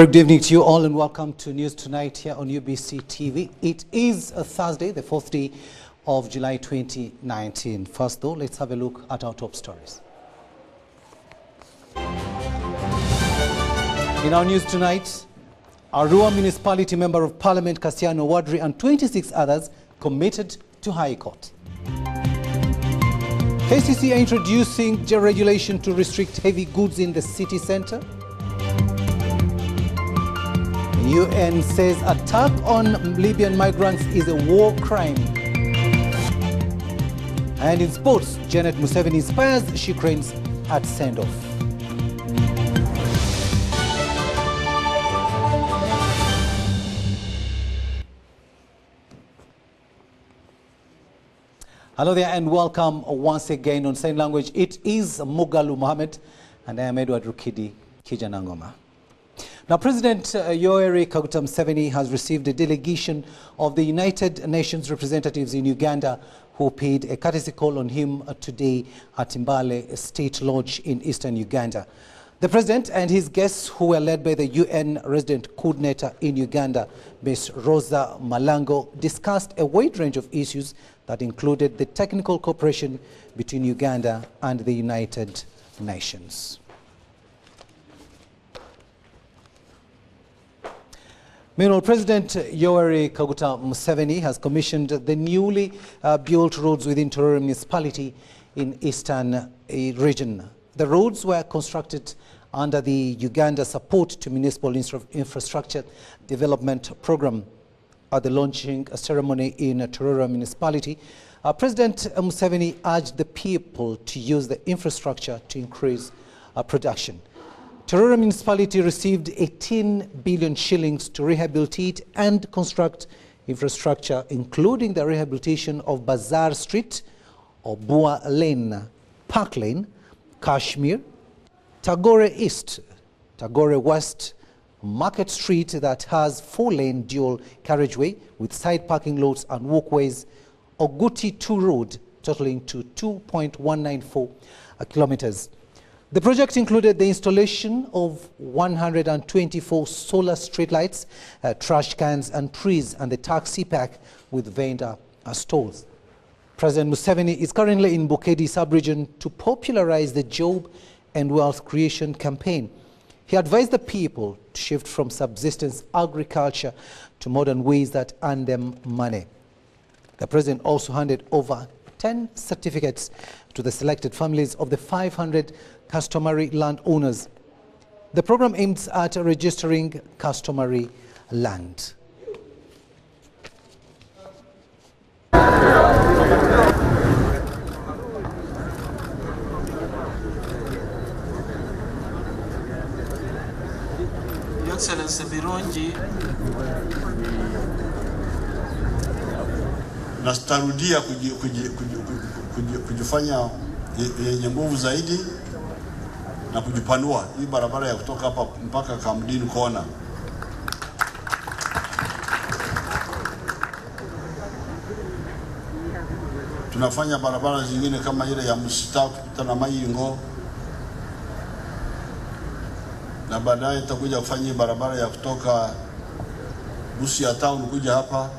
Good evening to you all and welcome to News Tonight here on UBC TV. It is a Thursday, the 4th day of July 2019. First though, let's have a look at our top stories. In our news tonight, Arua Municipality Member of Parliament Cassiano Wadri and 26 others committed to High Court. KCC are introducing deregulation to restrict heavy goods in the city centre. UN says attack on Libyan migrants is a war crime. And in sports, Janet Museveni inspires she cranes at send-off. Hello there and welcome once again on Sign Language. It is Mugalu Mohammed and I am Edward Rukidi Kijanangoma. Now, President Yoweri Kaguta Museveni has received a delegation of the United Nations representatives in Uganda who paid a courtesy call on him today at Mbale State Lodge in eastern Uganda. The President and his guests, who were led by the UN resident coordinator in Uganda, Ms. Rosa Malango, discussed a wide range of issues that included the technical cooperation between Uganda and the United Nations. Meanwhile, President Yoweri Kaguta Museveni has commissioned the newly built roads within Tororo municipality in eastern region. The roads were constructed under the Uganda Support to Municipal Infrastructure Development Program. At the launching ceremony in Tororo municipality, President Museveni urged the people to use the infrastructure to increase production. Tororo municipality received 18 billion shillings to rehabilitate and construct infrastructure, including the rehabilitation of Bazaar Street, Obua Lane, Park Lane, Kashmir, Tagore East, Tagore West, Market Street that has 4-lane dual carriageway with side parking lots and walkways, Oguti 2 Road, totaling to 2.194 kilometers. The project included the installation of 124 solar streetlights, trash cans and trees, and the taxi park with vendor stalls. President Museveni is currently in Bukedi sub-region to popularize the job and wealth creation campaign. He advised the people to shift from subsistence agriculture to modern ways that earn them money. The president also handed over 10 certificates to the selected families of the 500 customary landowners. The program aims at registering customary land. Your Excellency Birungi, na tutarudia kujifanya yenye nguvu zaidi na kujipanua hii barabara ya kutoka hapa mpaka Kamdini Kona. Tunafanya barabara zingine kama ile ya Msita kupita na Mayingo, na baadaye tutakuja kufanya barabara ya kutoka Busia town kuja hapa,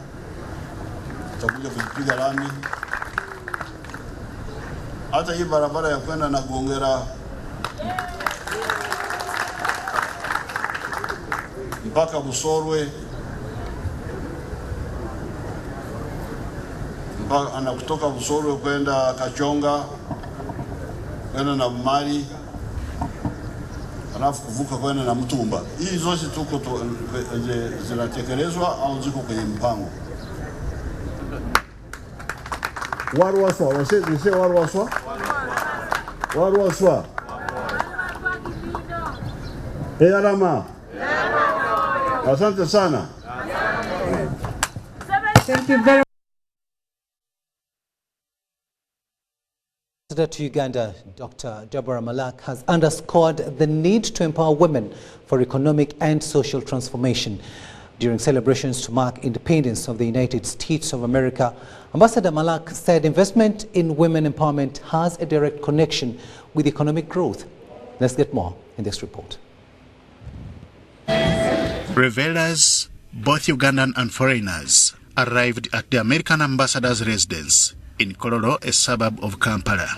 tutakuja kupiga lami. Hata hii barabara ya kwenda na Gongera mpaka Busorwe, mpaka ana kutoka Busorwe kwenda Kachonga, kwenda na Mari, alafu kuvuka kwenda na Mtumba. Hii zote tuko zinatekelezwa au ziko kwenye mpango. Warwaswa, wase warwaswa? Warwaswa. Alama. Asante sana. Thank you very much. Ambassador to Uganda, Dr. Deborah Malak, has underscored the need to empower women for economic and social transformation. During celebrations to mark independence of the United States of America, Ambassador Malak said investment in women empowerment has a direct connection with economic growth. Let's get more in this report. Revelers, both Ugandan and foreigners, arrived at the American ambassador's residence in Kololo, a suburb of Kampala.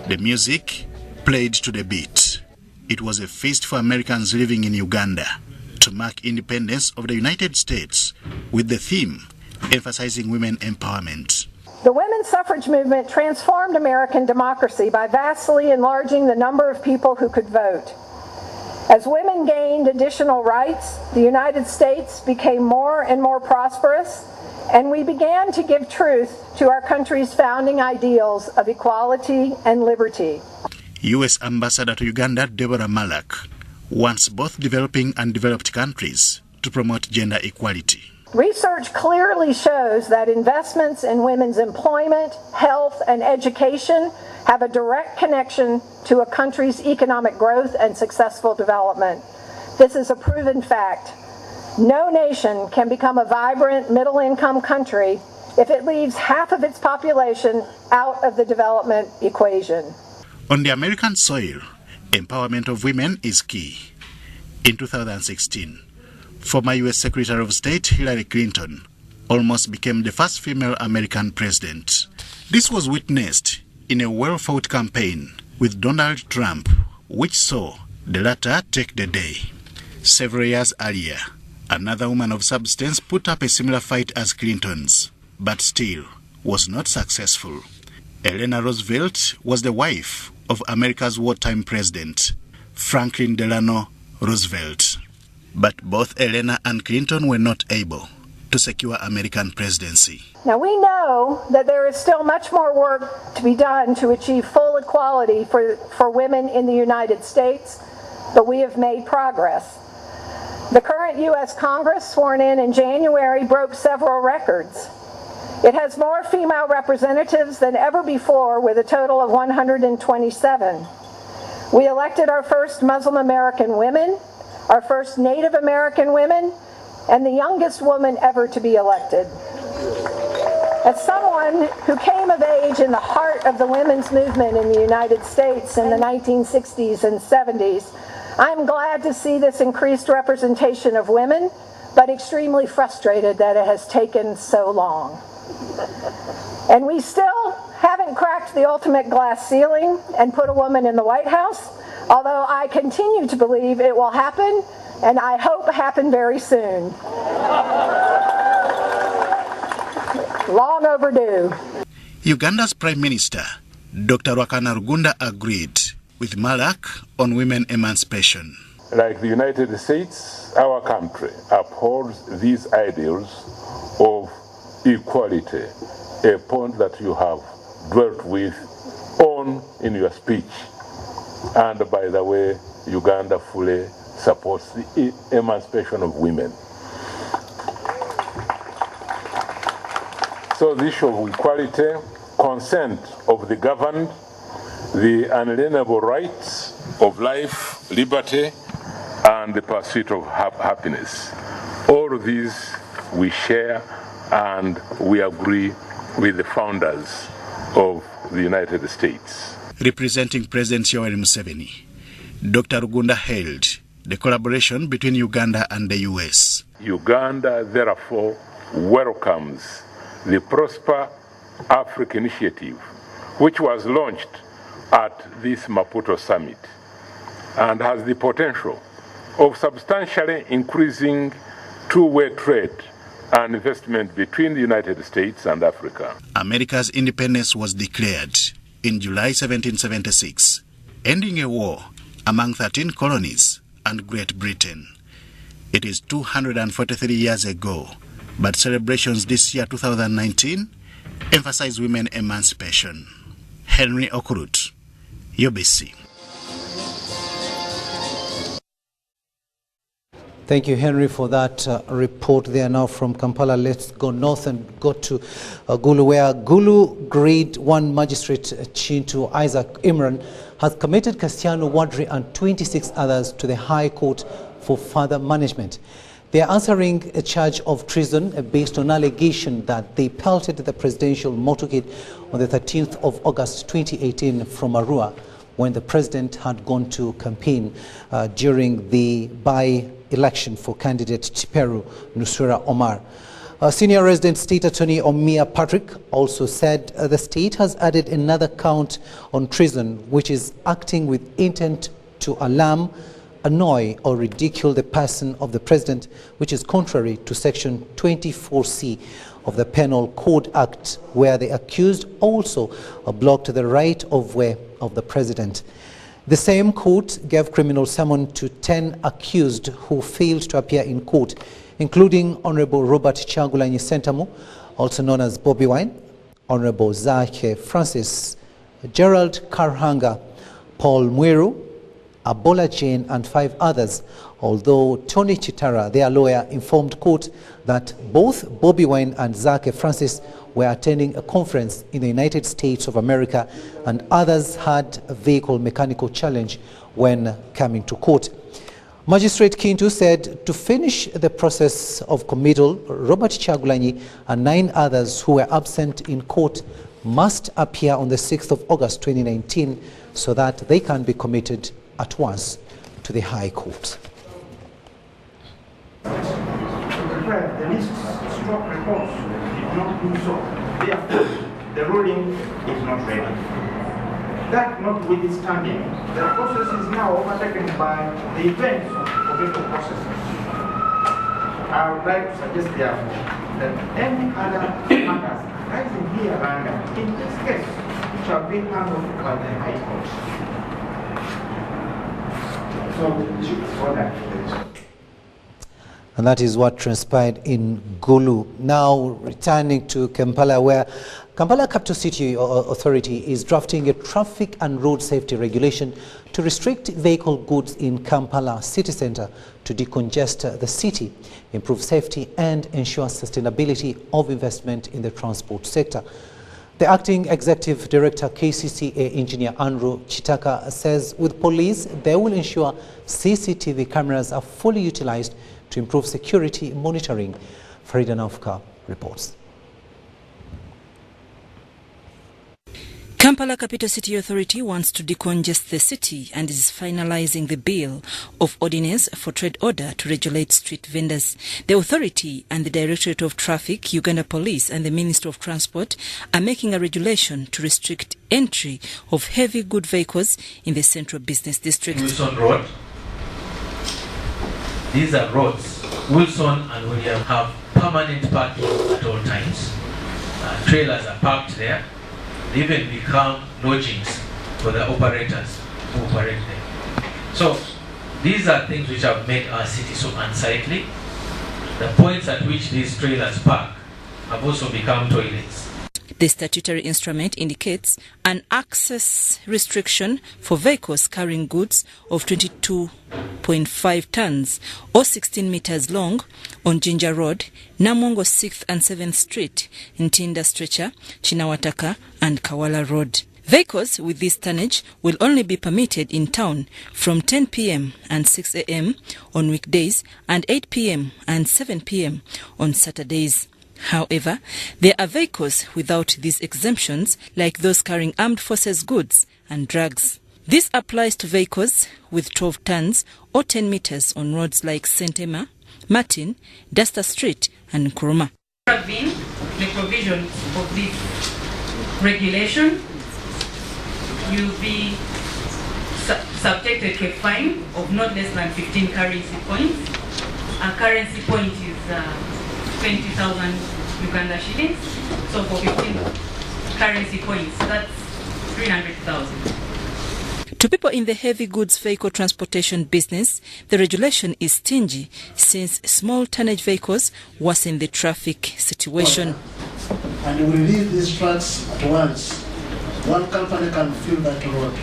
The music played to the beat. It was a feast for Americans living in Uganda to mark independence of the United States with the theme emphasizing women empowerment. The women's suffrage movement transformed American democracy by vastly enlarging the number of people who could vote. As women gained additional rights, the United States became more and more prosperous, and we began to give truth to our country's founding ideals of equality and liberty. U.S. Ambassador to Uganda, Deborah Malak, wants both developing and developed countries to promote gender equality. Research clearly shows that investments in women's employment, health, and education have a direct connection to a country's economic growth and successful development. This is a proven fact. No nation can become a vibrant middle-income country if it leaves half of its population out of the development equation. On the American soil, empowerment of women is key. In 2016, former U.S. Secretary of State Hillary Clinton almost became the first female American president. This was witnessed in a well-fought campaign with Donald Trump, which saw the latter take the day. Several years earlier, another woman of substance put up a similar fight as Clinton's, but still was not successful. Eleanor Roosevelt was the wife of America's wartime president, Franklin Delano Roosevelt. But both Eleanor and Clinton were not able to secure American presidency. Now we know that there is still much more work to be done to achieve full equality for women in the United States, but we have made progress. The current U.S. Congress, sworn in January, broke several records. It has more female representatives than ever before, with a total of 127. We elected our first Muslim American women, our first Native American women, and the youngest woman ever to be elected. As someone who came of age in the heart of the women's movement in the United States in the 1960s and 70s, I'm glad to see this increased representation of women, but extremely frustrated that it has taken so long. And we still haven't cracked the ultimate glass ceiling and put a woman in the White House, although I continue to believe it will happen, and I hope happen very soon. Long overdue. Uganda's Prime Minister, Dr. Rwakana Rugunda, agreed with Malak on women emancipation. Like the United States, our country upholds these ideals of equality, a point that you have dwelt with on in your speech. And by the way, Uganda fully supports the emancipation of women. So the issue of equality, consent of the governed, the unalienable rights of life, liberty, and the pursuit of happiness. All of these we share, and we agree with the founders of the United States. Representing President Yoweri Museveni, Dr. Rugunda hailed the collaboration between Uganda and the U.S. Uganda, therefore, welcomes the Prosper Africa Initiative, which was launched at this Maputo summit and has the potential of substantially increasing two-way trade and investment between the United States and Africa. America's independence was declared in July 1776, ending a war among 13 colonies and Great Britain. It is 243 years ago, but celebrations this year, 2019, emphasize women emancipation. Henry Okurut, UBC. Thank you, Henry, for that report there. Now from Kampala, let's go north and go to Gulu, where Gulu Grade 1 Magistrate Chintu Isaac Imran has committed Castiano Wadri and 26 others to the High Court for further management. They are answering a charge of treason based on allegation that they pelted the presidential motorcade on the 13th of August 2018 from Arua, when the president had gone to campaign during the by-election for candidate Chiperu Nusura Omar. Senior resident State Attorney Omia Patrick also said the state has added another count on treason, which is acting with intent to alarm, annoy or ridicule the person of the president, which is contrary to Section 24C of the Penal Code Act, where the accused also blocked the right of way of the president. The same court gave criminal summons to 10 accused who failed to appear in court, including Honorable Robert Kyagulanyi Ssentamu, also known as Bobi Wine, Honorable Zake Francis, Gerald Karhanga, Paul Mwiru, Abola Jane and 5 others, although Tony Chitara, their lawyer, informed court that both Bobi Wine and Zake Francis were attending a conference in the United States of America and others had a vehicle mechanical challenge when coming to court. Magistrate Kintu said to finish the process of committal, Robert Kyagulanyi and 9 others who were absent in court must appear on the 6th of August 2019 so that they can be committed at once to the High Court. The list stock reports did not do so. Therefore, the ruling is not ready. That notwithstanding, the process is now overtaken by the events of political processes. I would like to suggest, therefore, that any other matters arising here and in this case shall be handled by the High Court. And that is what transpired in Gulu. Now returning to Kampala, where Kampala Capital City Authority is drafting a traffic and road safety regulation to restrict vehicle goods in Kampala city centre to decongest the city, improve safety and ensure sustainability of investment in the transport sector. The Acting Executive Director, KCCA Engineer Andrew Chitaka, says with police, they will ensure CCTV cameras are fully utilized to improve security monitoring. Farida Nafka reports. Kampala Capital City Authority wants to decongest the city and is finalizing the bill of ordinance for trade order to regulate street vendors. The authority and the Directorate of Traffic, Uganda Police and the Ministry of Transport are making a regulation to restrict entry of heavy good vehicles in the central business district. Wilson Road. These are roads. Wilson and William have permanent parking at all times. Trailers are parked there. They even become lodgings for the operators who operate there. So these are things which have made our city so unsightly. The points at which these trailers park have also become toilets. The statutory instrument indicates an access restriction for vehicles carrying goods of 22.5 tons or 16 meters long on Jinja Road, Namongo 6th and 7th Street, Ntinda Stretcher, Chinawataka and Kawala Road. Vehicles with this tonnage will only be permitted in town from 10 p.m. and 6 a.m. on weekdays and 8 p.m. and 7 p.m. on Saturdays. However, there are vehicles without these exemptions, like those carrying armed forces goods and drugs. This applies to vehicles with 12 tons or 10 meters on roads like St. Emma, Martin, Duster Street and Nkuruma. There have been the provisions of this regulation. You'll be subjected to a fine of not less than 15 currency points. A currency point is 20,000 Uganda shillings. So for 15 currency points, that's 300,000. To people in the heavy goods vehicle transportation business, the regulation is stingy since small tonnage vehicles worsen the traffic situation. And we release these trucks at once. One company can fill that road.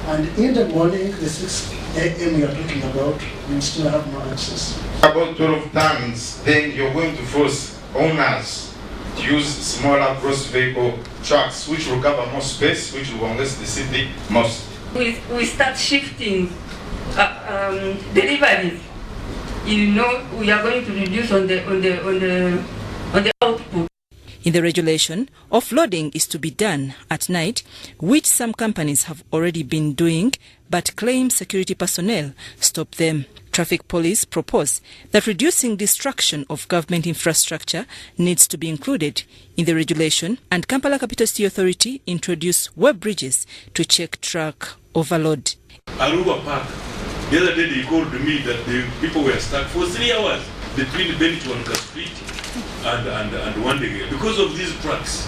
And in the morning, the 6 a.m. we are talking about, we still have no access. About 12 tons, then you're going to force owners to use smaller cross vehicle trucks, which will cover more space, which will congest the city most. We start shifting deliveries. You know, we are going to reduce on the output. In the regulation, offloading is to be done at night, which some companies have already been doing, but claim security personnel stop them. Traffic police propose that reducing destruction of government infrastructure needs to be included in the regulation, and Kampala Capital City Authority introduce web bridges to check truck overload. Aruba Park, the other day they called me that the people were stuck for 3 hours between Benchwanka Street and one day because of these trucks.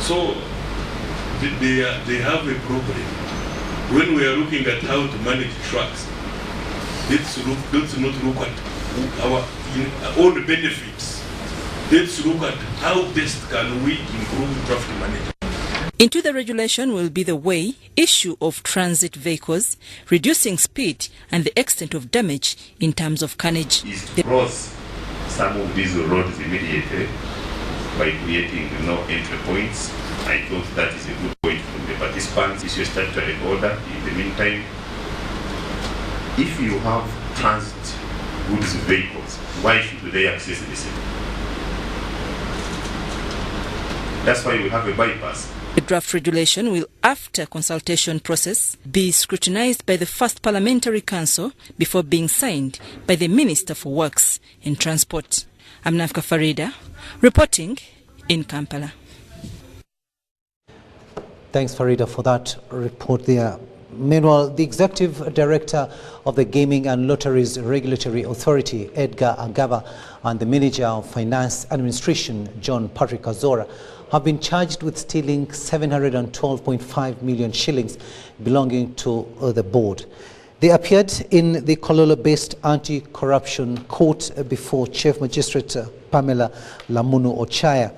So they have a problem. When we are looking at how to manage trucks, let's not look at our own benefits. Let's look at how best can we improve traffic management. Into the regulation will be the way, issue of transit vehicles, reducing speed and the extent of damage in terms of carnage. Is to cross some of these roads immediately by creating no entry points. I thought that is a good point from the participants. Issue statutory order. In the meantime, if you have transit goods vehicles, why should they access the city? That's why we have a bypass. The draft regulation will, after consultation process, be scrutinized by the first Parliamentary Council before being signed by the Minister for Works and Transport. I'm Nafka Farida, reporting in Kampala. Thanks, Farida, for that report there. Meanwhile, the Executive Director of the Gaming and Lotteries Regulatory Authority, Edgar Agaba, and the Manager of Finance Administration, John Patrick Azora, have been charged with stealing 712.5 million shillings belonging to the board. They appeared in the Kololo-based anti-corruption court before Chief Magistrate Pamela Lamunu Ochaya.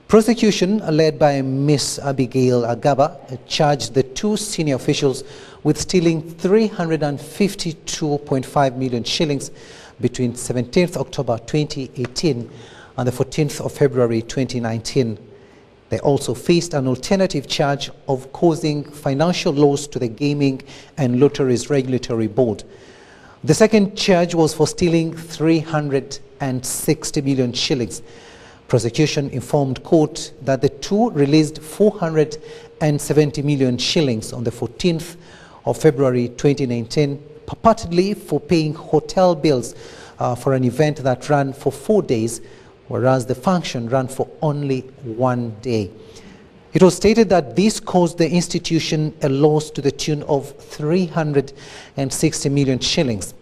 Prosecution, led by Ms. Abigail Agaba, charged the two senior officials with stealing 352.5 million shillings between 17th October 2018 and the 14th of February 2019. They also faced an alternative charge of causing financial loss to the Gaming and Lotteries Regulatory Board. The second charge was for stealing 360 million shillings. Prosecution informed court that the two released 470 million shillings on the 14th of February 2019, purportedly for paying hotel bills for an event that ran for 4 days, whereas the function ran for only 1 day. It was stated that this caused the institution a loss to the tune of 360 million shillings.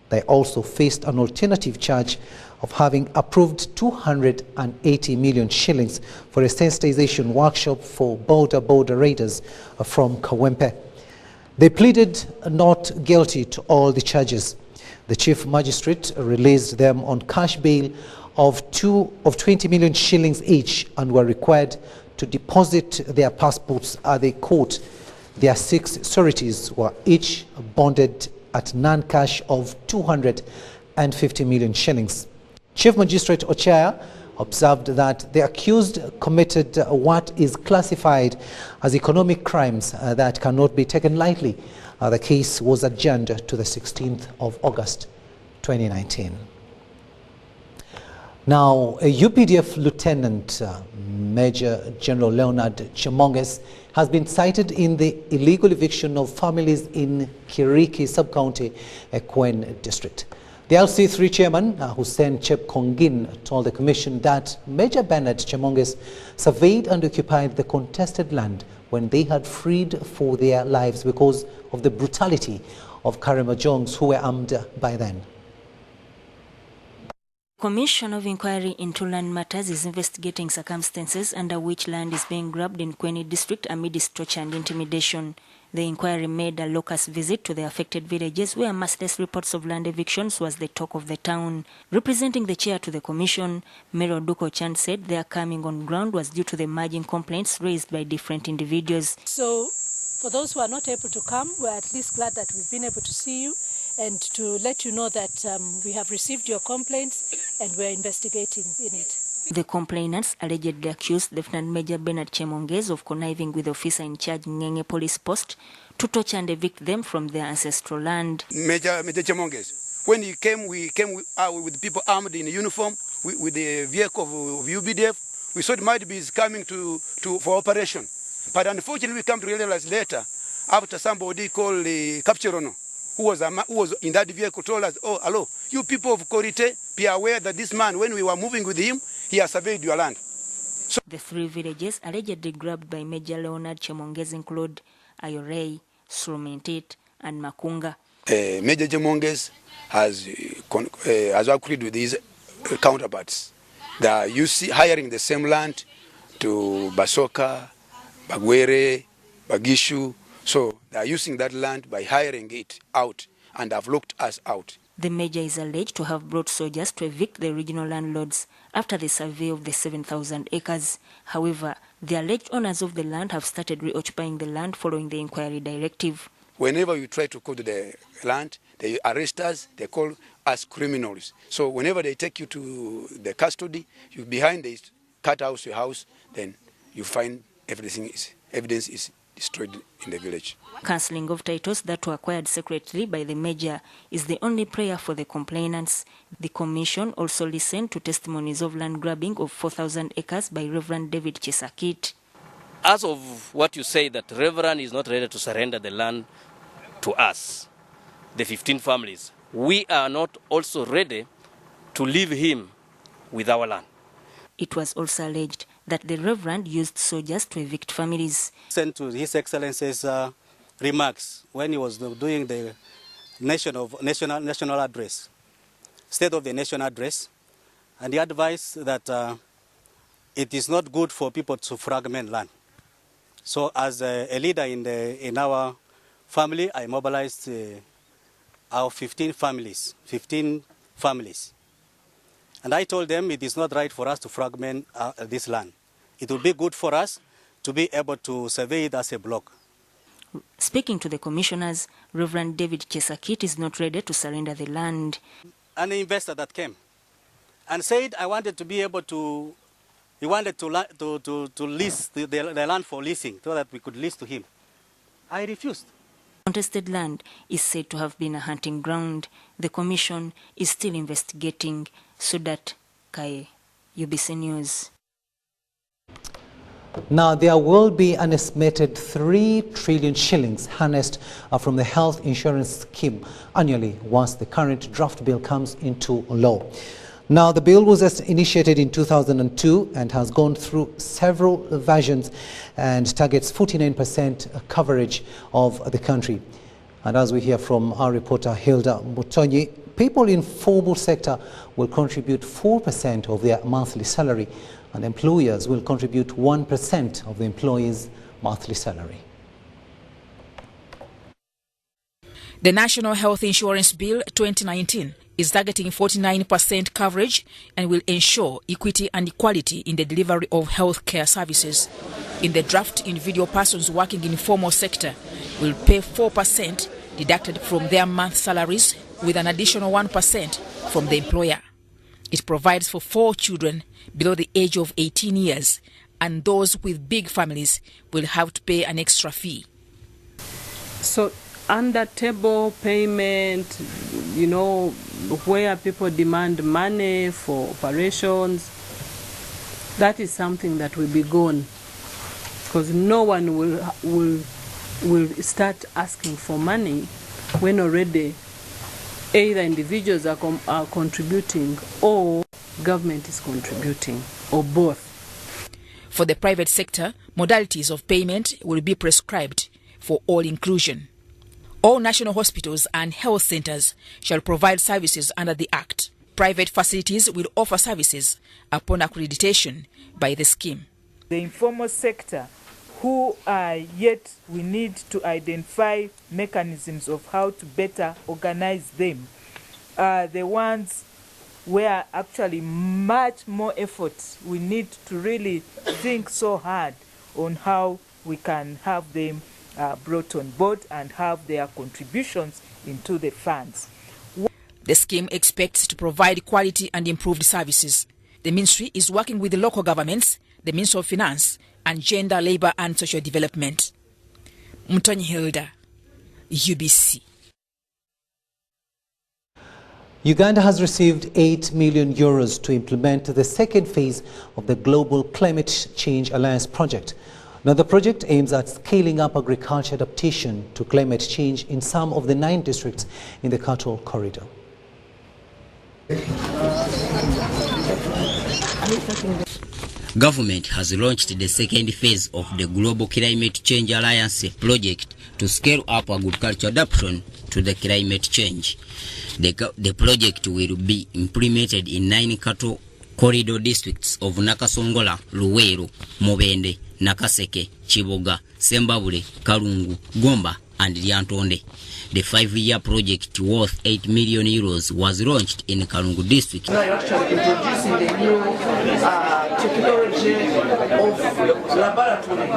They also faced an alternative charge of having approved 280 million shillings for a sensitization workshop for border raiders from Kawempe. They pleaded not guilty to all the charges. The Chief Magistrate released them on cash bail of 20 million shillings each and were required to deposit their passports at the court. Their 6 sureties were each bonded at non-cash of 250 million shillings. Chief Magistrate Ochaya observed that the accused committed what is classified as economic crimes that cannot be taken lightly. The case was adjourned to the 16th of August 2019. Now, a UPDF Lieutenant Major General Leonard Chemonges has been cited in the illegal eviction of families in Kiriki Sub-County, Ekwen District. The LC3 chairman, Hussein Chep Kongin, told the commission that Major Bernard Chemonges surveyed and occupied the contested land when they had freed for their lives because of the brutality of Karimajongs who were armed by then. Commission of Inquiry into Land Matters is investigating circumstances under which land is being grabbed in Kweni District amidst torture and intimidation. The inquiry made a locust visit to the affected villages where merciless reports of land evictions was the talk of the town. Representing the chair to the commission, Mayor Duko Chan said their coming on ground was due to the emerging complaints raised by different individuals. So, for those who are not able to come, we're at least glad that we've been able to see you and to let you know that we have received your complaints and we're investigating in it. The complainants allegedly accused Lieutenant Major Bernard Chemonges of conniving with the officer in charge Ngenge Police Post to torture and evict them from their ancestral land. Major Chemonges When he came, we came with people armed in uniform, with the vehicle of UBDF. We thought might be coming for operation. But unfortunately, we come to realize later, after somebody called Capturono, who was in that vehicle, told us, oh, hello, you people of Korite, be aware that this man, when we were moving with him, he has surveyed your land. So the 3 villages allegedly grabbed by Major Leonard Chemonges include Ayorei, Srumintit, and Makunga. Major Chemonges has agreed with his counterparts. They are hiring the same land to Basoka, Bagwere, Bagishu. So they are using that land by hiring it out and have looked us out. The major is alleged to have brought soldiers to evict the original landlords after the survey of the 7,000 acres. However, the alleged owners of the land have started reoccupying the land following the inquiry directive. Whenever you try to cut the land, they arrest us, they call us criminals. So whenever they take you to the custody, you behind the cut out your house, then you find evidence is destroyed in the village. Cancelling of titles that were acquired secretly by the major is the only prayer for the complainants. The commission also listened to testimonies of land grabbing of 4,000 acres by Reverend David Chesakit. As of what you say, that Reverend is not ready to surrender the land to us, the 15 families, we are not also ready to leave him with our land. It was also alleged that the Reverend used soldiers to evict families. Sent to His Excellency's remarks when he was doing the national address, State of the Nation address, and he advised that it is not good for people to fragment land. So as a leader in our family, I mobilized our 15 families. And I told them it is not right for us to fragment this land. It will be good for us to be able to survey it as a block. Speaking to the commissioners, Reverend David Chesakit is not ready to surrender the land. An investor that came and said I wanted to be able to, he wanted to lease the land for leasing so that we could lease to him. I refused. Contested land is said to have been a hunting ground. The commission is still investigating. Sudat Kaye, UBC News. Now, there will be an estimated 3 trillion shillings harnessed from the health insurance scheme annually once the current draft bill comes into law. Now, the bill was initiated in 2002 and has gone through several versions and targets 49% coverage of the country. And as we hear from our reporter Hilda Mutonyi, people in formal sector will contribute 4% of their monthly salary, and employers will contribute 1% of the employee's monthly salary. The National Health Insurance Bill 2019 is targeting 49% coverage and will ensure equity and equality in the delivery of health care services. In the draft, individual persons working in formal sector will pay 4% deducted from their month salaries, with an additional 1% from the employer. It provides for 4 children below the age of 18 years, and those with big families will have to pay an extra fee. So under table payment, where people demand money for operations, that is something that will be gone, because no one will start asking for money when already either individuals are contributing or government is contributing, or both. For the private sector, modalities of payment will be prescribed for all inclusion. All national hospitals and health centers shall provide services under the Act. Private facilities will offer services upon accreditation by the scheme. The informal sector, who are yet we need to identify mechanisms of how to better organize them, are the ones where actually much more effort we need to really think so hard on how we can have them brought on board and have their contributions into the funds. The scheme expects to provide quality and improved services. The ministry is working with the local governments, the Ministry of Finance, and Gender, Labour and Social Development. Mutonyi Hilda, UBC. Uganda has received 8 million euros to implement the second phase of the Global Climate Change Alliance project. Now, the project aims at scaling up agriculture adaptation to climate change in some of the 9 districts in the Cattle Corridor. Government has launched the second phase of the Global Climate Change Alliance project to scale up agriculture adaptation to the climate change. The project will be implemented in 9 cattle corridor districts of Nakasongola, Luweero, Mubende, Nakaseke, Chiboga, Sembabule, Kalungu, Gomba and Lyantonde. The 5-year project worth 8 million euros was launched in Kalungu district. Now you're actually introducing the new technology of laboratory.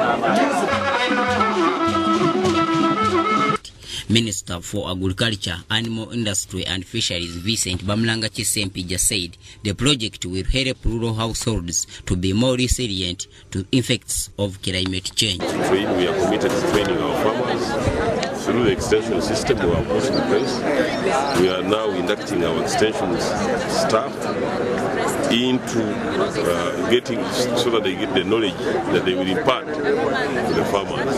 Minister for Agriculture, Animal Industry and Fisheries Vincent Bamlanga Chisempija said the project will help rural households to be more resilient to effects of climate change. We are committed to training our farmers through the extension system we have put in place. We are now inducting our extension staff into getting so that they get the knowledge that they will impart to the farmers.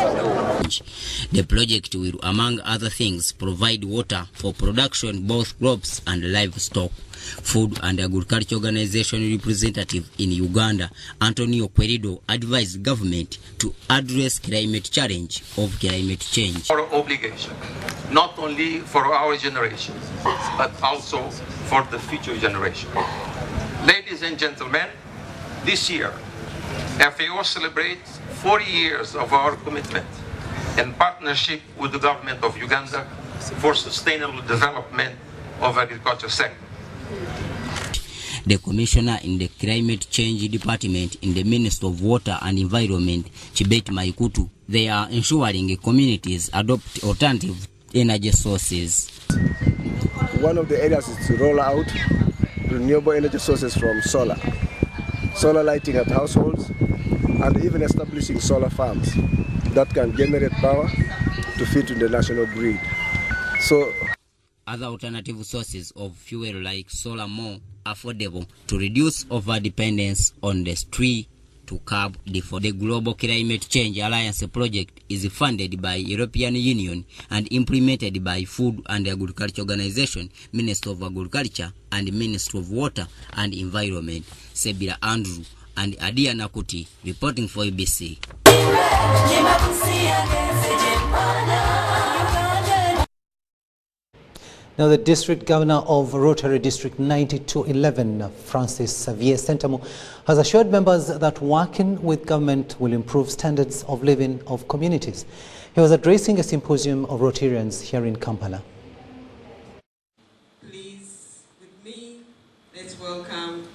The project will, among other things, provide water for production, both crops and livestock. Food and Agriculture Organization representative in Uganda, Antonio Querido, advised government to address climate challenge of climate change. Our obligation, not only for our generation, but also for the future generation. Ladies and gentlemen, this year, FAO celebrates 40 years of our commitment in partnership with the government of Uganda for sustainable development of agriculture sector. The Commissioner in the Climate Change Department in the Ministry of Water and Environment, Chibet Maikutu, they are ensuring communities adopt alternative energy sources. One of the areas is to roll out renewable energy sources from solar lighting at households, and even establishing solar farms that can generate power to feed to the national grid. So, other alternative sources of fuel like solar more affordable to reduce over-dependence on the tree to curb the Global Climate Change Alliance project is funded by European Union and implemented by Food and Agriculture Organization, Ministry of Agriculture and Ministry of Water and Environment. Sebira Andrew and Adia Nakuti reporting for ABC. Now, the District Governor of Rotary District 9211, Francis Xavier Sentamu, has assured members that working with government will improve standards of living of communities. He was addressing a symposium of Rotarians here in Kampala. Please, with me, let's welcome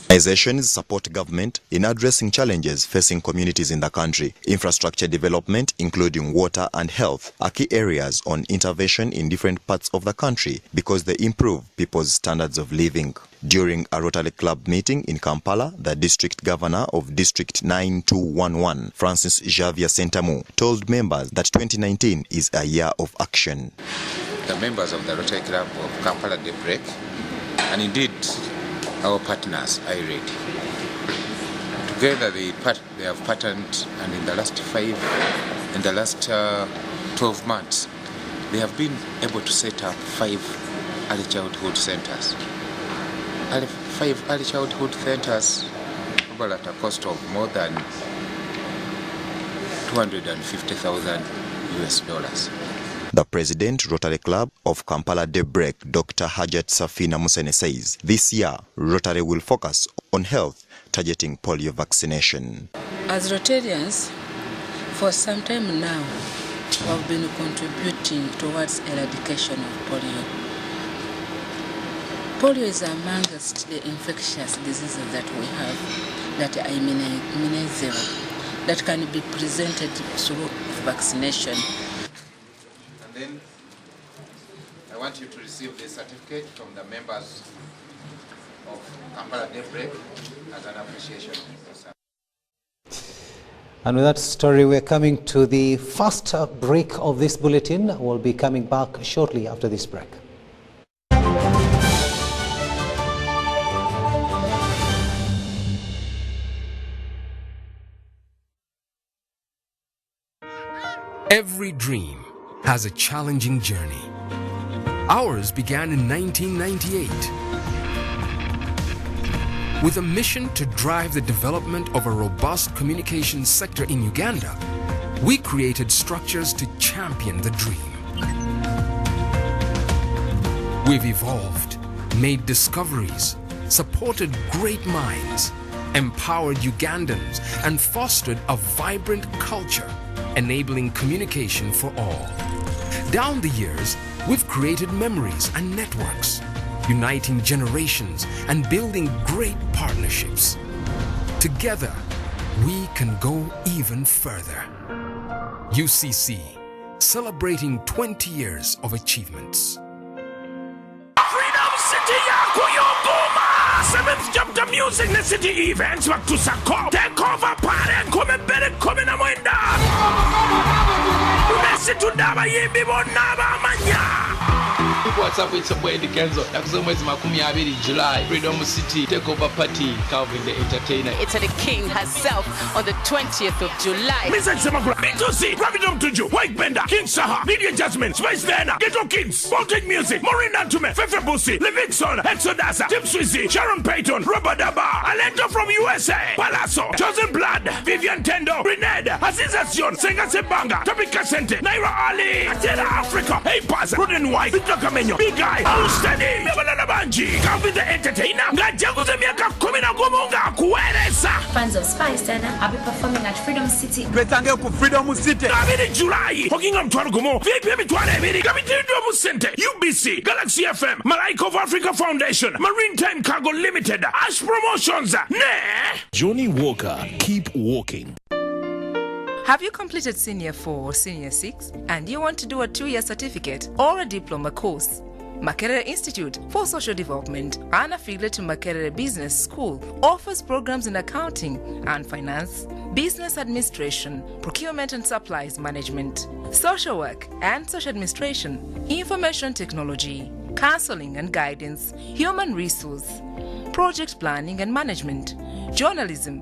Organizations support government in addressing challenges facing communities in the country. Infrastructure development, including water and health, are key areas on intervention in different parts of the country because they improve people's standards of living. During a Rotary Club meeting in Kampala, the District Governor of District 9211, Francis Xavier Sentamu, told members that 2019 is a year of action. The members of the Rotary Club of Kampala Daybreak, and indeed our partners, IRED. Together they have patterned, and in the last 12 months, they have been able to set up 5 early childhood centers. 5 early childhood centers, probably at a cost of more than $250,000 US. The President, Rotary Club of Kampala Daybreak, Dr. Hajat Safina Musene, says this year Rotary will focus on health, targeting polio vaccination. As Rotarians, for some time now, we have been contributing towards eradication of polio. Polio is amongst the infectious diseases that we have that are immunizable, that can be presented through vaccination. Then I want you to receive this certificate from the members of Kampala Daybreak as an appreciation of your service. And with that story, we're coming to the first break of this bulletin. We'll be coming back shortly after this break. Every dream has a challenging journey. Ours began in 1998 with a mission to drive the development of a robust communications sector in Uganda. We created structures to champion the dream. We've evolved, made discoveries, supported great minds, empowered Ugandans, and fostered a vibrant culture, enabling communication for all. Down the years, we've created memories and networks, uniting generations and building great partnerships. Together, we can go even further. UCC, celebrating 20 years of achievements. Freedom City yakuyongoma 7th chapter music na city events batusako take over parent come bere come na mwenda Messi tudaba yimbi bonna bamanya. What's up, it's a boy Kenzo. Nakusomwezi makumi abiri July. Freedom City takeover party. Calvin the Entertainer. It's the king herself on the 20th of July. Mr. Semagra, B2C, Ravidom Tuju, White Bender, King Saha, Media Jasmine, Spice Dana, Ghetto Kids, Voltage Music, Maureen Antume, Fefe Busi, Levinson, Exodasa, Tim Swizzy, Sharon Payton, Robert Daba, Alento from USA, Palazzo, Chosen Blood, Vivian Tendo, Rened, Azizacion, Senga Sebanga, Topika Sente, Naira Ali, Atela Africa, Hey Pass, Ruden White, Victor Kamenyo, Big Guy, Outstanding, Mebalana Banji, Calvin the Entertainer, Gajaguze Miaka Kumina Gumunga, Kueresa. Fans of Spice Dana, I'll be performing at Freedom City. Freedom City. In July, Hooking up Twarugumo, VPM Twanebiri, Gabitin Center, UBC, Galaxy FM, Malaika of Africa Foundation, Maritime Cargo Limited, Ash Promotions, ne. Johnny Walker, keep walking. Have you completed Senior 4 or Senior 6 and you want to do a 2-year certificate or a diploma course? Makerere Institute for Social Development, an affiliate to Makerere Business School, offers programs in accounting and finance, business administration, procurement and supplies management, social work and social administration, information technology, counseling and guidance, human resource, project planning and management, journalism,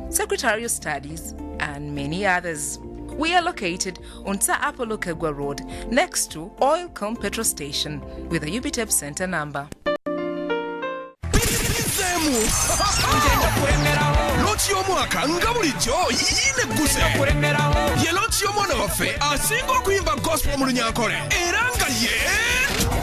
secretarial studies, and many others. We are located on Sa Apollo Kegwa Road, next to Oilcom Petrol Station, with a UBTEP Center number. Loti y'omwaka nga bulijjo yine guse ye loti y'omwana waffe asinga okuyimba gospel mu Lunyankole era nga ye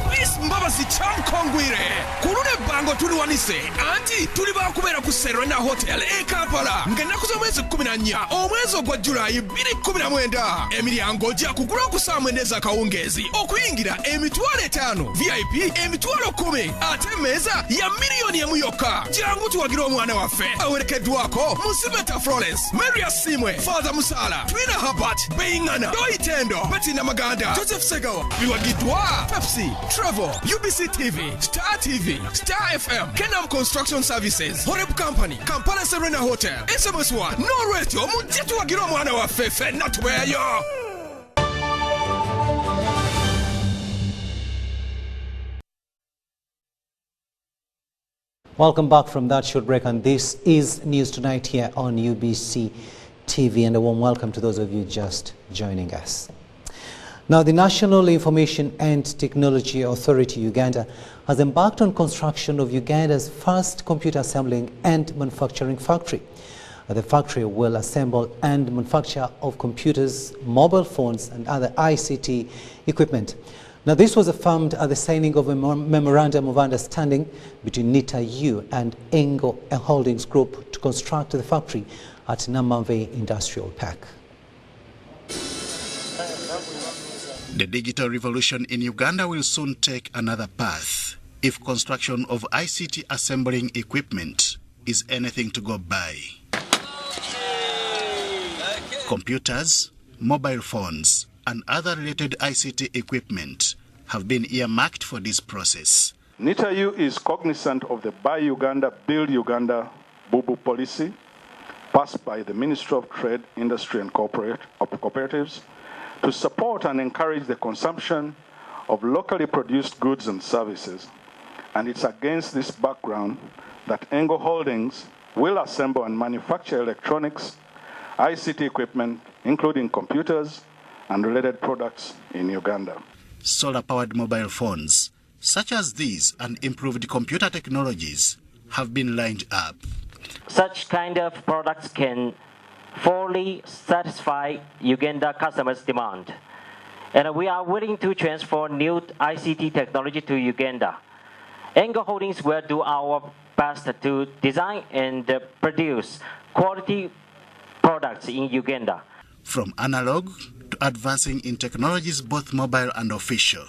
Miss Mbabazi Chamkongwire ku luno ebbango tuliwanise anti tuli bakubeera ku Serena Hotel e Kampala ng'ennaku z'omwezi 14 omwezi ogwa Julayi 2019 emiryango gya kugula okusaamu endeza akawungeezi okuyingira emitwalo 5 VIP emitwalo 10 ate emmeeza ya miliyoni emu yokka jangu tuwagira omwana waffe awerekeddwako Musibeta Florence Maria Simwe Father Musala Twina Habat Beyingana Doi Tendo Bettina Maganda Joseph Segawa biwagiddwa Pepsi Travel UBC TV Star TV Star FM Kenam Construction Services Horeb Company Kampala Serena Hotel SMS1 No Radio mujje tuwagira omwana waffe ffenna tubeeyo. Welcome back from that short break, and this is News Tonight here on UBC TV, and a warm welcome to those of you just joining us. Now, the National Information and Technology Authority, Uganda, has embarked on construction of Uganda's first computer assembling and manufacturing factory. The factory will assemble and manufacture of computers, mobile phones, and other ICT equipment. Now, this was affirmed at the signing of a memorandum of understanding between NITA-U and Engo Holdings Group to construct the factory at Namave Industrial Park. The digital revolution in Uganda will soon take another path if construction of ICT assembling equipment is anything to go by. Computers, mobile phones, and other related ICT equipment have been earmarked for this process. NITA-U is cognizant of the Buy Uganda, Build Uganda BUBU policy passed by the Ministry of Trade, Industry and Cooperatives to support and encourage the consumption of locally produced goods and services. And it's against this background that Engo Holdings will assemble and manufacture electronics, ICT equipment, including computers, and related products in Uganda. Solar-powered mobile phones, such as these and improved computer technologies, have been lined up. Such kind of products can fully satisfy Uganda customers' demand. And we are willing to transfer new ICT technology to Uganda. Engo Holdings will do our best to design and produce quality products in Uganda. From analog to advancing in technologies both mobile and official,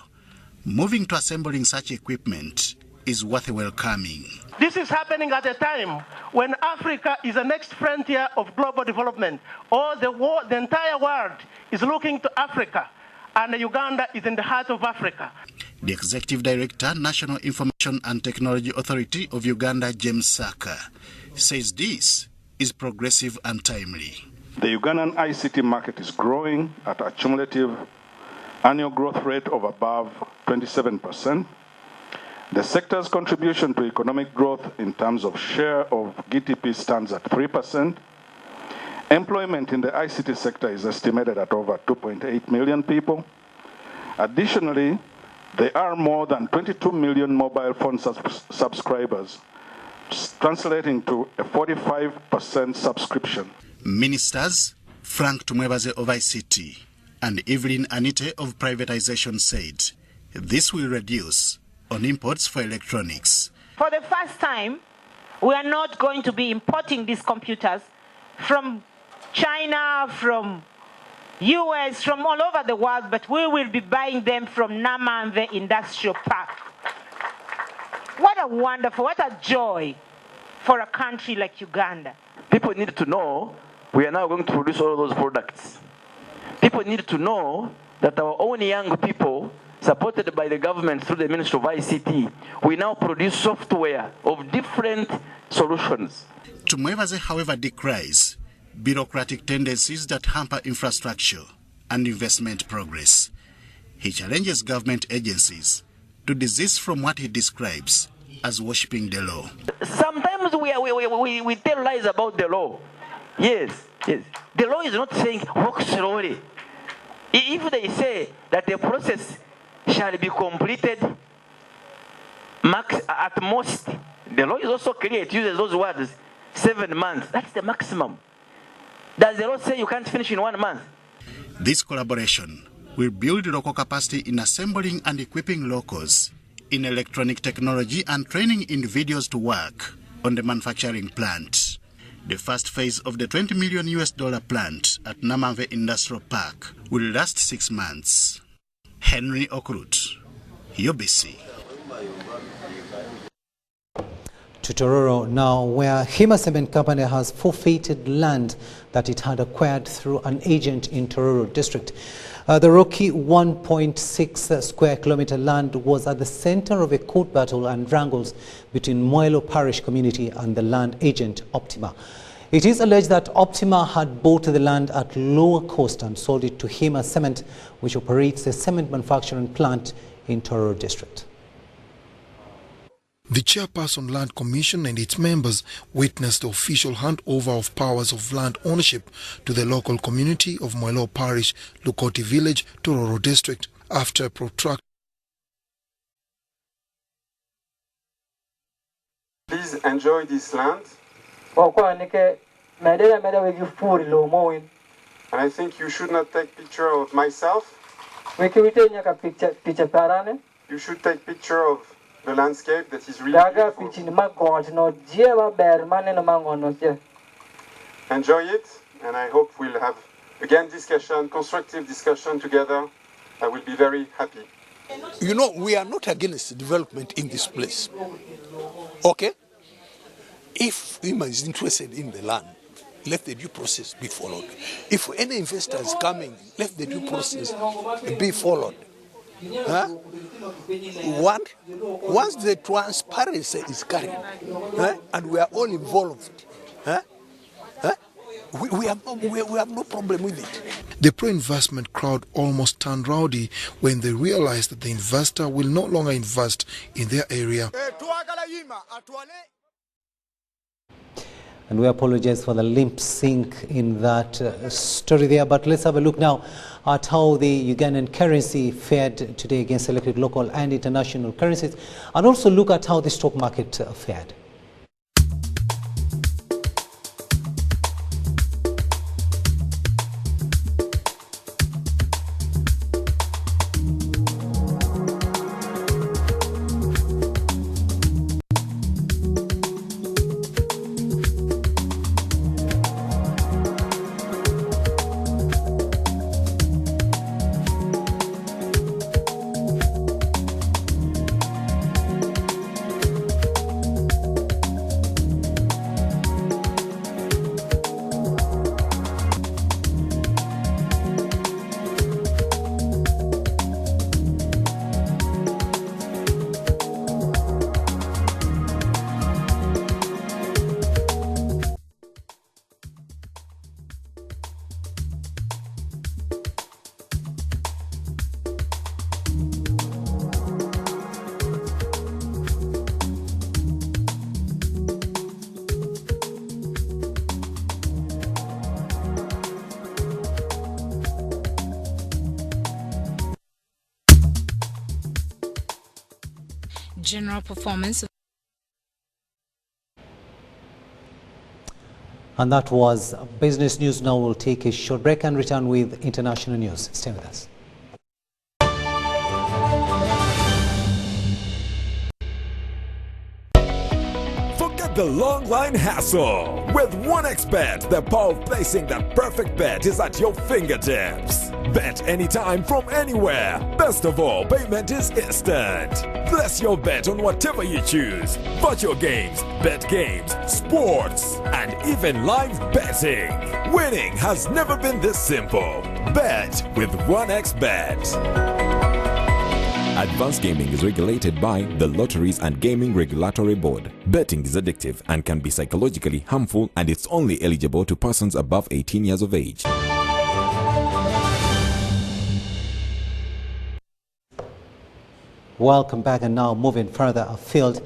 moving to assembling such equipment is worth welcoming. This is happening at a time when Africa is the next frontier of global development. All the entire world is looking to Africa, and Uganda is in the heart of Africa. The Executive Director, National Information and Technology Authority of Uganda, James Saka, says this is progressive and timely. The Ugandan ICT market is growing at a cumulative annual growth rate of above 27%. The sector's contribution to economic growth in terms of share of GDP stands at 3%. Employment in the ICT sector is estimated at over 2.8 million people. Additionally, there are more than 22 million mobile phone subscribers, translating to a 45% subscription. Ministers Frank Tumwebaze of ICT and Evelyn Anite of Privatization said this will reduce on imports for electronics. For the first time, we are not going to be importing these computers from China, from US, from all over the world, but we will be buying them from Namanve Industrial Park. What a wonderful, what a joy for a country like Uganda. People need to know we are now going to produce all those products. People need to know that our own young people, supported by the government through the Ministry of ICT, we now produce software of different solutions. Tumwebaze, however, decries bureaucratic tendencies that hamper infrastructure and investment progress. He challenges government agencies to desist from what he describes as worshipping the law. Sometimes we tell lies about the law. Yes. The law is not saying work slowly. If they say that the process shall be completed at most, the law is also clear. It uses those words, 7 months. That's the maximum. Does the law say you can't finish in 1 month? This collaboration will build local capacity in assembling and equipping locals in electronic technology and training individuals to work on the manufacturing plant. The first phase of the $20 million plant at Namanve Industrial Park will last 6 months. Henry Okrut, UBC. To Tororo now, where Hima Cement Company has forfeited land that it had acquired through an agent in Tororo district. The rocky 1.6 square kilometer land was at the center of a court battle and wrangles between Moelo Parish community and the land agent Optima. It is alleged that Optima had bought the land at lower cost and sold it to Hima Cement, which operates a cement manufacturing plant in Tororo district. The Chairperson Land Commission and its members witnessed the official handover of powers of land ownership to the local community of Moelo Parish, Lukoti Village, Tororo District, after a protracted. Please enjoy this land. And I think you should not take picture of myself. You should take picture of the landscape that is really beautiful. Enjoy it, and I hope we'll have, again, discussion, constructive discussion together. I will be very happy. You know, we are not against development in this place. Okay? If Hima is interested in the land, let the due process be followed. If any investor is coming, let the due process be followed. Huh? Once the transparency is carried, and we are all involved, we have no problem with it. The pro-investment crowd almost turned rowdy when they realized that the investor will no longer invest in their area. And we apologize for the limp sync in that story there. But let's have a look now at how the Ugandan currency fared today against selected local and international currencies, and also look at how the stock market fared. General performance. And that was business news. Now we'll take a short break and return with international news. Stay with us. Forget the long line hassle. With 1xBet, the power of placing the perfect bet is at your fingertips. Bet anytime from anywhere. Best of all, payment is instant. Place your bet on whatever you choose. Virtual games, bet games, sports, and even live betting. Winning has never been this simple. Bet with 1xBet. Advanced gaming is regulated by the Lotteries and Gaming Regulatory Board. Betting is addictive and can be psychologically harmful, and it's only eligible to persons above 18 years of age. Welcome back, and now moving further afield.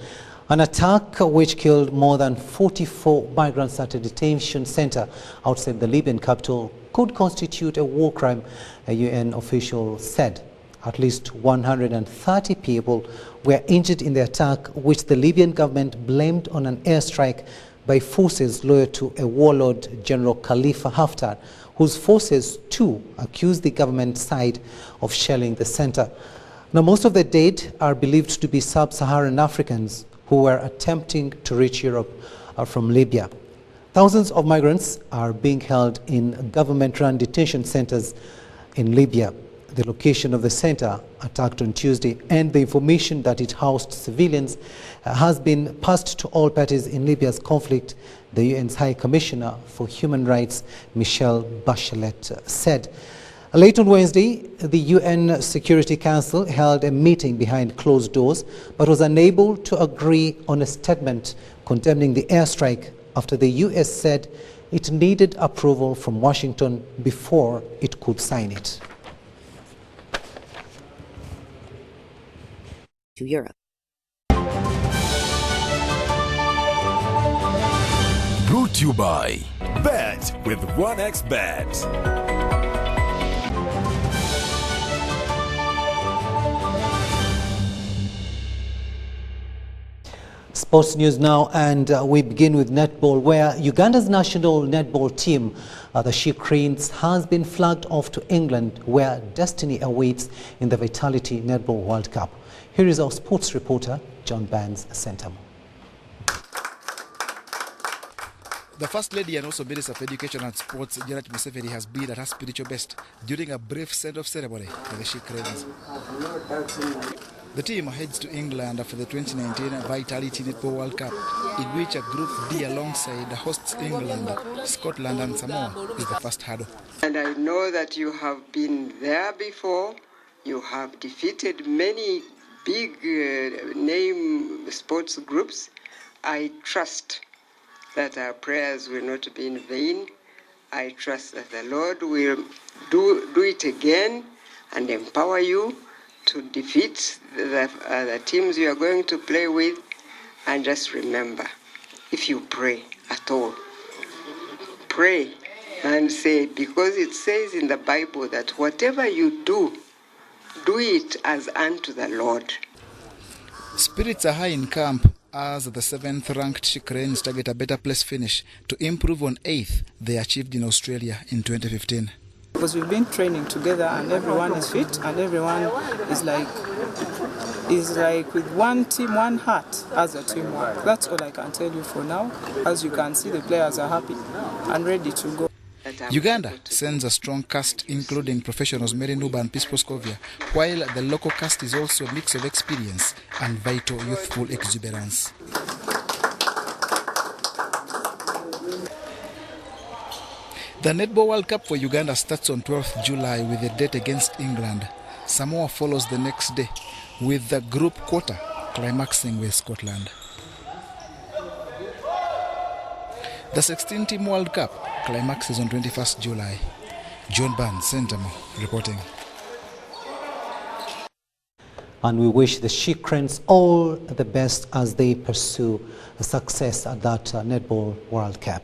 An attack which killed more than 44 migrants at a detention center outside the Libyan capital could constitute a war crime, a UN official said. At least 130 people were injured in the attack, which the Libyan government blamed on an airstrike by forces loyal to a warlord, General Khalifa Haftar, whose forces too accused the government side of shelling the center. Now, most of the dead are believed to be sub-Saharan Africans who were attempting to reach Europe from Libya. Thousands of migrants are being held in government-run detention centers in Libya. The location of the center, attacked on Tuesday, and the information that it housed civilians has been passed to all parties in Libya's conflict, the UN's High Commissioner for Human Rights, Michelle Bachelet, said. Late on Wednesday, the UN Security Council held a meeting behind closed doors, but was unable to agree on a statement condemning the airstrike after the US said it needed approval from Washington before it could sign it. To Europe. Brought to you by Bet with 1xBet. Sports news now, and we begin with netball, where Uganda's national netball team, the She Cranes, has been flagged off to England, where destiny awaits in the Vitality Netball World Cup. Here is our sports reporter, John Barnes Sentamo. The First Lady and also Minister of Education and Sports, Janet Museveni, has been at her spiritual best during a brief send-off ceremony for the She Cranes. The team heads to England for the 2019 Vitality Netball World Cup, in which a Group D alongside the hosts England, Scotland and Samoa is the first hurdle. And I know that you have been there before. You have defeated many big name sports groups. I trust that our prayers will not be in vain. I trust that the Lord will do it again and empower you to defeat the teams you are going to play with. And just remember, if you pray at all, pray and say, because it says in the Bible that whatever you do, do it as unto the Lord. Spirits are high in camp as the 7th-ranked Cranes target a better place finish to improve on 8th they achieved in Australia in 2015. Because we've been training together and everyone is fit and everyone is like with one team, one heart as a teamwork. That's all I can tell you for now. As you can see, the players are happy and ready to go. Uganda sends a strong cast including professionals Mary Nuba and Peace Proscovia, while the local cast is also a mix of experience and vital youthful exuberance. The Netball World Cup for Uganda starts on 12th July with a date against England. Samoa follows the next day with the group quarter climaxing with Scotland. The 16-team World Cup climaxes on 21st July. John Barnes, Sentamo, reporting. And we wish the She Cranes all the best as they pursue success at that Netball World Cup.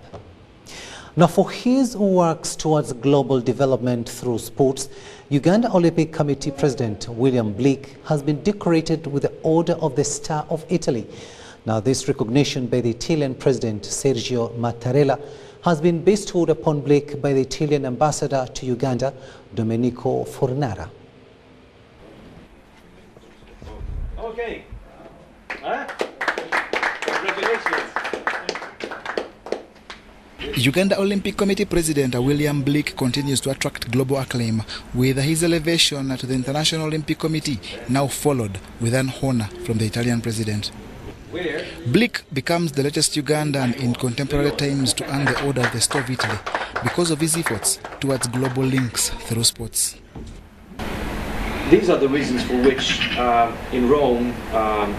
Now, for his works towards global development through sports, Uganda Olympic Committee President William Bleak has been decorated with the Order of the Star of Italy. Now, this recognition by the Italian President Sergio Mattarella has been bestowed upon Bleak by the Italian Ambassador to Uganda, Domenico Fornara. Okay. Congratulations. Uganda Olympic Committee President William Bleak continues to attract global acclaim, with his elevation to the International Olympic Committee now followed with an honor from the Italian President. Bleak becomes the latest Ugandan in contemporary times to earn the Order of the Star of Italy because of his efforts towards global links through sports. These are the reasons for which in Rome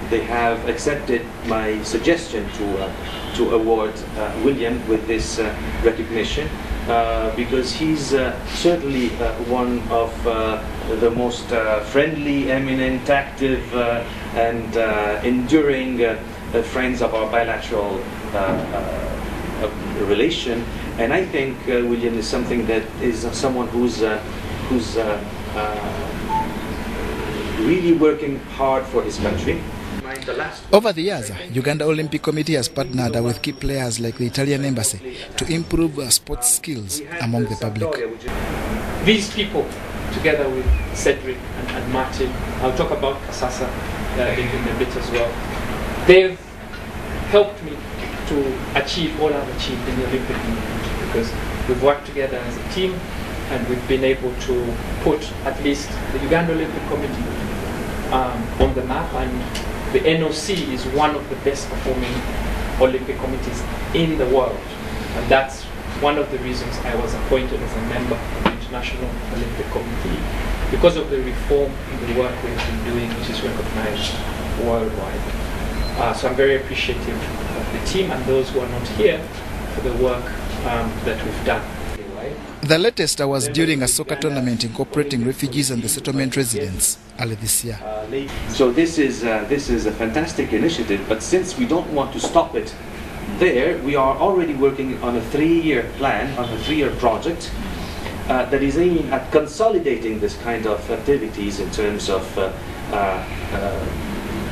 they have accepted my suggestion to award William with this recognition because he's certainly one of the most friendly, eminent, active and enduring friends of our bilateral relation, and I think William is something that is someone who's really working hard for his country. Over the years, Uganda Olympic Committee has partnered with key players like the Italian Embassy to improve sports skills among the public. These people, together with Cedric and Martin, I'll talk about Kasasa in a bit as well, they've helped me to achieve all I've achieved in the Olympic movement because we've worked together as a team and we've been able to put at least the Uganda Olympic Committee on the map, and the NOC is one of the best performing Olympic committees in the world, and that's one of the reasons I was appointed as a member of the International Olympic Committee, because of the reform in the work we've been doing, which is recognized worldwide. So I'm very appreciative of the team and those who are not here for the work that we've done. The latest was during a soccer tournament incorporating refugees and the settlement residents early this year. So this is a fantastic initiative, but since we don't want to stop it there, we are already working on a 3-year plan, on a 3-year project that is aiming at consolidating this kind of activities in terms of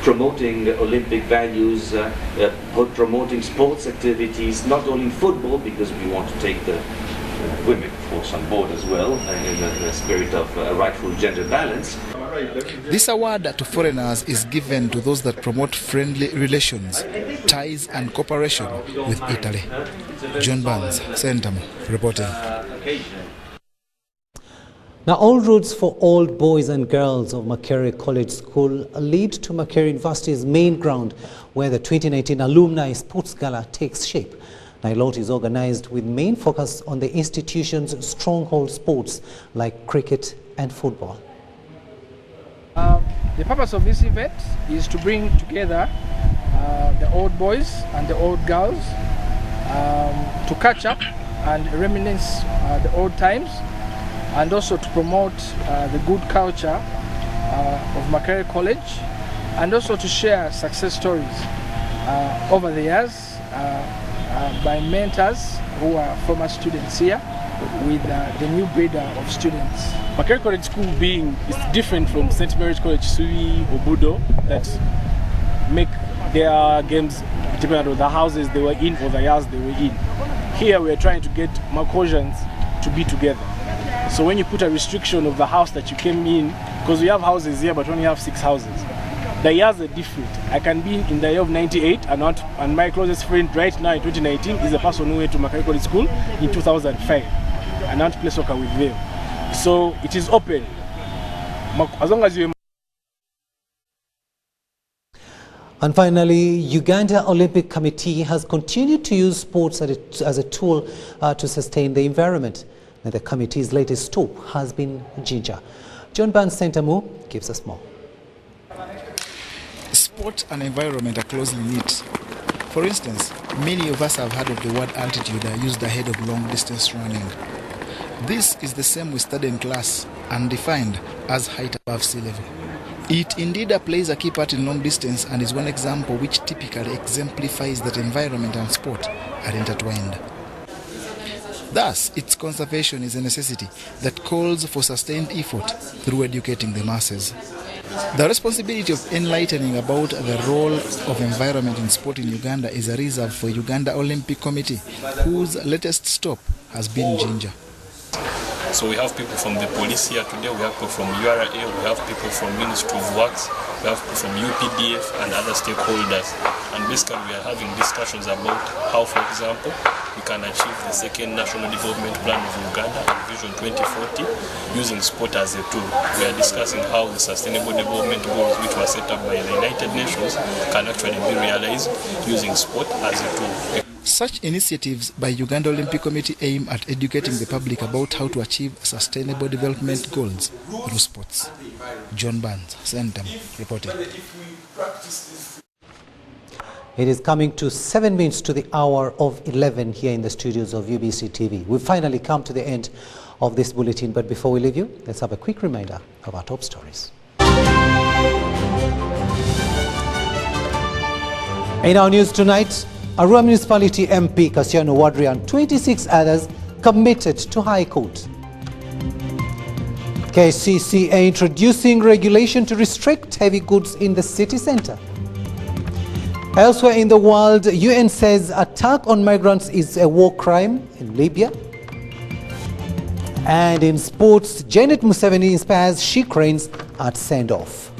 promoting Olympic values, promoting sports activities, not only football, because we want to take the women, of course, on board as well, in the spirit of rightful gender balance. This award to foreigners is given to those that promote friendly relations, ties and cooperation with Italy. John Barnes, Sentamo, reporting. Now, all roads for all boys and girls of Makerere College School lead to Makerere University's main ground, where the 2019 Alumni Sports Gala takes shape. Nailot is organized with main focus on the institution's stronghold sports like cricket and football. The purpose of this event is to bring together the old boys and the old girls to catch up and reminisce the old times, and also to promote the good culture of Makerere College, and also to share success stories over the years by mentors who are former students here with the new breed of students. Makerere College School is different from St. Mary's College Sui or Budo that make their games depending on the houses they were in or the years they were in. Here we are trying to get Makosians to be together. So when you put a restriction of the house that you came in, because we have houses here but we only have 6 houses, the years are different. I can be in the year of 98 and my closest friend right now in 2019 is a person who went to Makerere College School in 2005 and now to play soccer with them. So it is open. As long as you. And finally, Uganda Olympic Committee has continued to use sports as a tool to sustain the environment. Now, the committee's latest stop has been ginger. John Barnes Sentamu gives us more. Sport and environment are closely knit. For instance, many of us have heard of the word altitude used ahead of long-distance running. This is the same we study in class and defined as height above sea level. It indeed plays a key part in long distance and is one example which typically exemplifies that environment and sport are intertwined. Thus, its conservation is a necessity that calls for sustained effort through educating the masses. The responsibility of enlightening about the role of environment in sport in Uganda is a reserve for Uganda Olympic Committee, whose latest stop has been ginger. So we have people from the police here today, we have people from URA, we have people from Ministry of Works, we have people from UPDF and other stakeholders. And basically we are having discussions about how, for example, we can achieve the second National Development Plan of Uganda and Vision 2040 using sport as a tool. We are discussing how the Sustainable Development Goals, which were set up by the United Nations, can actually be realized using sport as a tool. Such initiatives by Uganda Olympic Committee aim at educating the public about how to achieve sustainable development goals through sports. John Barnes, Centum, reporting. It is coming to 7 minutes to the hour of 11 here in the studios of UBC TV. We've finally come to the end of this bulletin, but before we leave you, let's have a quick reminder of our top stories. In our news tonight, Arua Municipality MP Kasiano Wadri and 26 others committed to High Court. KCCA introducing regulation to restrict heavy goods in the city centre. Elsewhere in the world, UN says attack on migrants is a war crime in Libya. And in sports, Janet Museveni inspires she cranes at send-off.